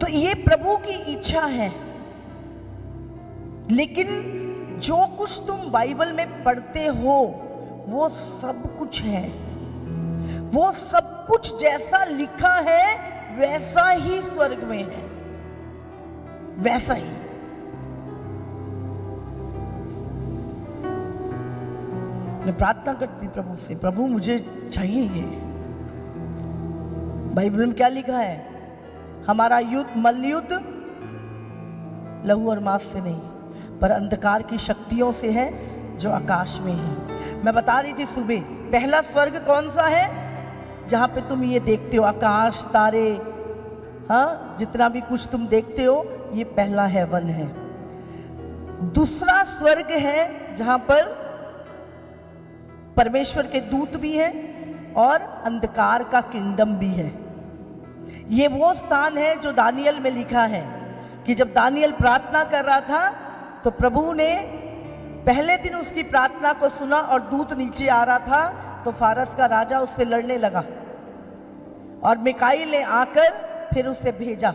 तो ये प्रभु की इच्छा है। लेकिन जो कुछ तुम बाइबल में पढ़ते हो वो सब कुछ है, वो सब कुछ जैसा लिखा है वैसा ही स्वर्ग में है, वैसा ही। मैं प्रार्थना करती प्रभु से, प्रभु मुझे चाहिए ये। बाइबल में क्या लिखा है? हमारा युद्ध मल्लयुद्ध लहू और मांस से नहीं पर अंधकार की शक्तियों से है जो आकाश में है। मैं बता रही थी सुबह, पहला स्वर्ग कौन सा है? जहां पे तुम ये देखते हो आकाश, तारे, हाँ, जितना भी कुछ तुम देखते हो, ये पहला हेवन है। दूसरा स्वर्ग है जहां पर परमेश्वर के दूत भी हैं और अंधकार का किंगडम भी है। ये वो स्थान है जो दानियल में लिखा है कि जब दानियल प्रार्थना कर रहा था तो प्रभु ने पहले दिन उसकी प्रार्थना को सुना और दूत नीचे आ रहा था तो फारस का राजा उससे लड़ने लगा और मिकाईल ने आकर फिर उसे भेजा।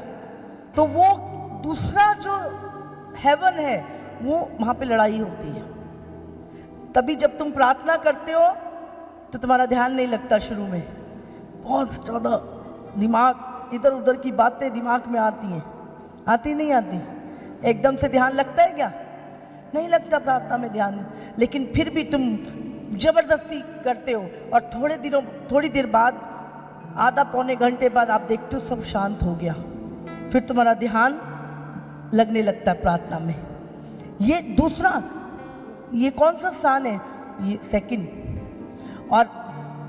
तो वो दूसरा जो हेवन है वो वहां पे लड़ाई होती है। तभी जब तुम प्रार्थना करते हो तो तुम्हारा ध्यान नहीं लगता शुरू में, बहुत ज़्यादा दिमाग इधर उधर की बातें दिमाग में आती हैं। आती नहीं आती? एकदम से ध्यान लगता है क्या? नहीं लगता प्रार्थना में ध्यान। लेकिन फिर भी तुम जबरदस्ती करते हो और थोड़ी देर बाद, आधा पौने घंटे बाद आप देखते हो सब शांत हो गया, फिर तुम्हारा ध्यान लगने लगता है प्रार्थना में। ये दूसरा, ये कौन सा स्थान है? ये सेकंड। और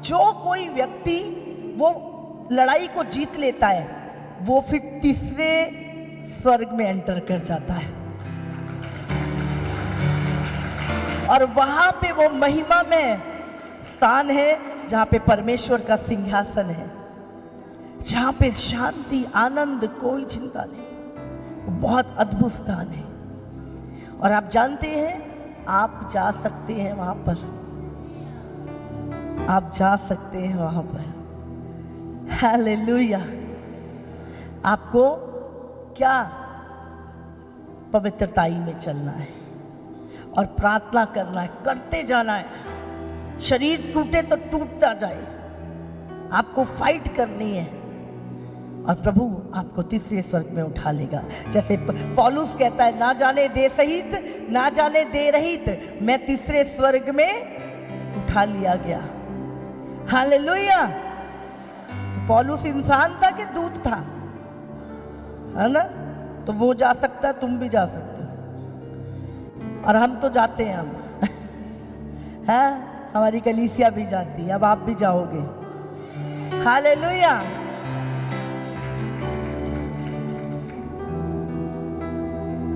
जो कोई व्यक्ति वो लड़ाई को जीत लेता है वो फिर तीसरे स्वर्ग में एंटर कर जाता है और वहां पे वो महिमा में स्थान है जहां पे परमेश्वर का सिंहासन है, जहां पे शांति, आनंद, कोई चिंता नहीं। वो बहुत अद्भुत स्थान है। और आप जानते हैं आप जा सकते हैं वहां पर, आप जा सकते हैं वहां पर। हालेलुया। आपको क्या? पवित्रताई में चलना है और प्रार्थना करना है, करते जाना है। शरीर टूटे तो टूटता जाए, आपको फाइट करनी है और प्रभु आपको तीसरे स्वर्ग में उठा लेगा। जैसे पौलुस कहता है, ना जाने दे सहित ना जाने दे रहित मैं तीसरे स्वर्ग में उठा लिया गया। हालेलुया। तो पौलुस इंसान था कि दूत था? है ना? तो वो जा सकता, तुम भी जा सकते हो। और हम तो जाते हैं, हम हाँ, हमारी कलीसिया भी जाती है, अब आप भी जाओगे। हालेलुया।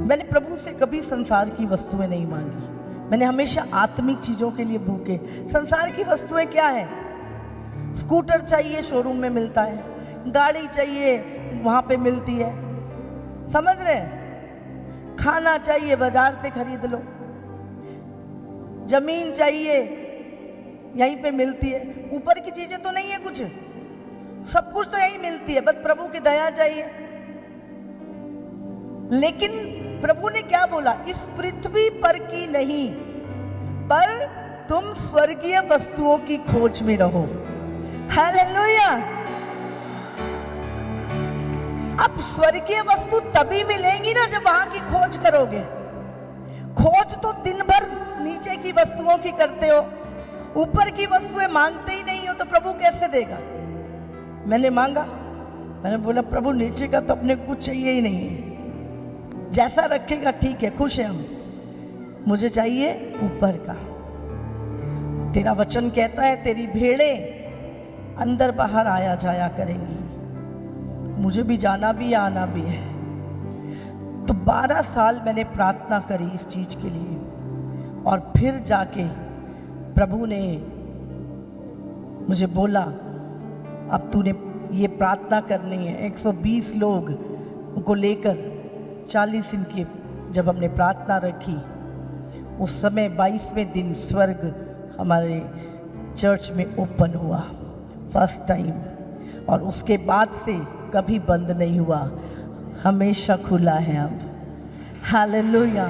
मैंने प्रभु से कभी संसार की वस्तुएं नहीं मांगी, मैंने हमेशा आत्मिक चीजों के लिए भूखे। संसार की वस्तुएं क्या है? स्कूटर चाहिए, शोरूम में मिलता है, गाड़ी चाहिए, वहां पे मिलती है, समझ रहे? खाना चाहिए, बाजार से खरीद लो। जमीन चाहिए, यहीं पे मिलती है। ऊपर की चीजें तो नहीं है कुछ, सब कुछ तो यहीं मिलती है, बस प्रभु की दया चाहिए। लेकिन प्रभु ने क्या बोला? इस पृथ्वी पर की नहीं, पर तुम स्वर्गीय वस्तुओं की खोज में रहो। हालेलुया। अब स्वर्गीय वस्तु तभी मिलेंगी ना जब वहां की खोज करोगे। खोज तो दिन भर नीचे की वस्तुओं की करते हो, ऊपर की वस्तुएं मांगते ही नहीं हो, तो प्रभु कैसे देगा? मैंने मांगा, मैंने बोला प्रभु नीचे का तो अपने कुछ चाहिए ही नहीं है, जैसा रखेगा ठीक है, खुश है हम, मुझे चाहिए ऊपर का। तेरा वचन कहता है तेरी भेड़ें अंदर बाहर आया जाया करेंगी, मुझे भी जाना भी आना भी है। तो 12 साल मैंने प्रार्थना करी इस चीज के लिए और फिर जाके प्रभु ने मुझे बोला अब तूने ये प्रार्थना करनी है। 120 लोग को लेकर 40 इनकी जब हमने प्रार्थना रखी, उस समय 22वें दिन स्वर्ग हमारे चर्च में ओपन हुआ फर्स्ट टाइम, और उसके बाद से कभी बंद नहीं हुआ। हमेशा खुला है अब। हालेलुया।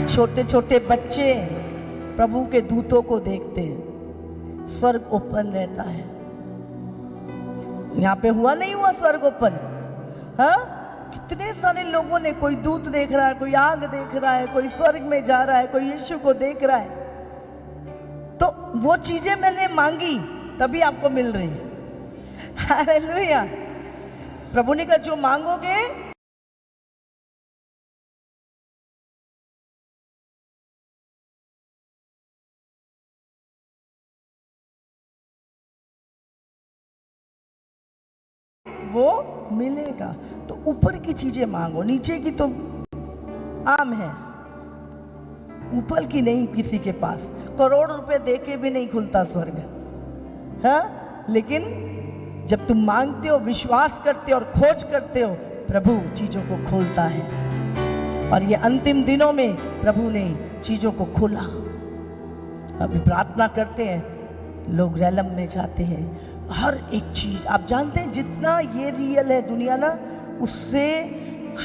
छोटे छोटे बच्चे प्रभु के दूतों को देखते हैं, स्वर्ग ओपन रहता है। यहाँ पे हुआ नहीं हुआ स्वर्ग ओपन? हाँ, कितने सारे लोगों ने, कोई दूत देख रहा है, कोई आग देख रहा है, कोई स्वर्ग में जा रहा है, कोई यीशु को देख रहा है। तो वो चीजें मैंने मांगी तभी आपको मिल रही है। हालेलुया। प्रभु ने कहा जो मांगोगे वो मिलेगा। तो ऊपर की चीजें मांगो, नीचे की तो आम है, ऊपर की नहीं किसी के पास। करोड़ रुपए देके भी नहीं खुलता स्वर्ग, हाँ? लेकिन जब तुम मांगते हो, विश्वास करते हो और खोज करते हो, प्रभु चीजों को खोलता है। और ये अंतिम दिनों में प्रभु ने चीजों को खोला। अभी प्रार्थना करते हैं, लोग रैलम में जाते हैं, हर एक चीज आप जानते हैं, जितना ये रियल है दुनिया ना, उससे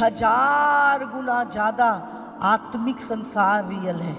1000 गुना ज्यादा आत्मिक संसार रियल है।